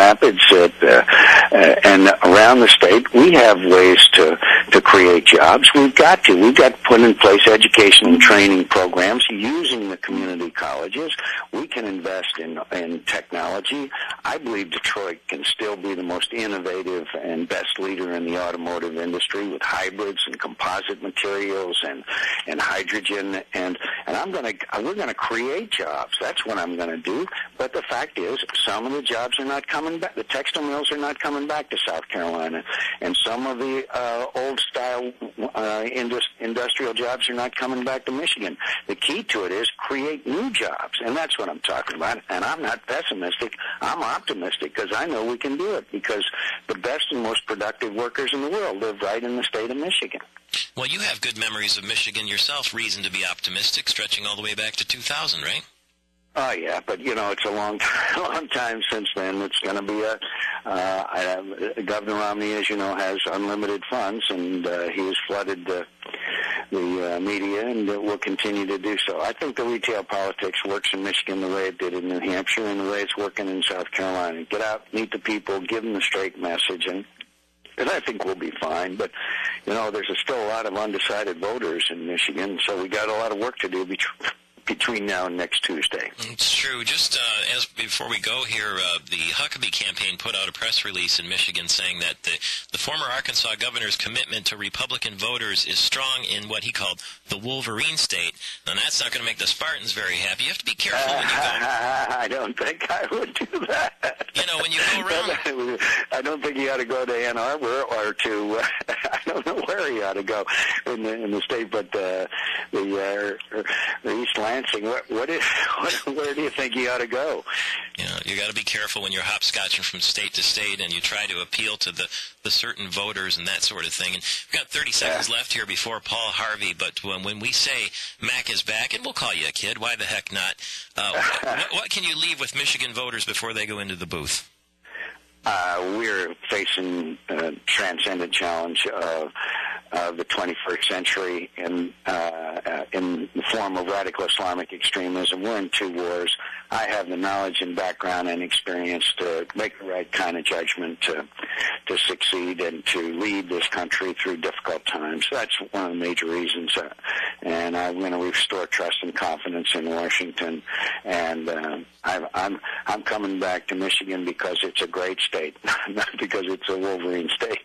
Rapids and around the state, we have ways to create jobs. We've got to put in place education and training programs using the community colleges. We can invest in technology. I believe Detroit can still be the most innovative and best leader in the automotive industry with hybrids and composite materials and hydrogen, and we're gonna create jobs. That's what I'm gonna do. But the fact is, some of the jobs are not coming back. The textile mills are not coming back to South Carolina, and some of the old style industrial jobs are not coming back to Michigan. The key to it is create new jobs, and that's what I'm talking about. And I'm not pessimistic. I'm optimistic because I know we can do it, because the best and most productive workers in the world live right in the state of Michigan. Well, you have good memories of Michigan yourself, reason to be optimistic, stretching all the way back to 2000, right? Oh, yeah, but, it's a long time since then. It's going to be Governor Romney, as you know, has unlimited funds, and he has flooded the media, and will continue to do so. I think the retail politics works in Michigan the way it did in New Hampshire and the way it's working in South Carolina. Get out, meet the people, give them the straight message, and I think we'll be fine. But, there's still a lot of undecided voters in Michigan, so we got a lot of work to do between now and next Tuesday. It's true. Just as before we go here, the Huckabee campaign put out a press release in Michigan saying that the former Arkansas governor's commitment to Republican voters is strong in what he called the Wolverine state. And that's not going to make the Spartans very happy. You have to be careful when you go. I don't think I would do that. When you go around. I don't think he ought to go to Ann Arbor or to, I don't know where he ought to go in the state, but the East Lansing, where do you think he ought to go? You got to be careful when you're hopscotching from state to state and you try to appeal to the certain voters and that sort of thing. And we've got 30 seconds left here before Paul Harvey, but when we say Mac is back, and we'll call you a kid, why the heck not? What can you leave with Michigan voters before they go into the booth? We're facing a transcendent challenge of the 21st century in the form of radical Islamic extremism. We're in two wars. I have the knowledge and background and experience to make the right kind of judgment to succeed and to lead this country through difficult times. That's one of the major reasons. And I'm going to restore trust and confidence in Washington. And I'm coming back to Michigan because it's a great state, not because it's a Wolverine state.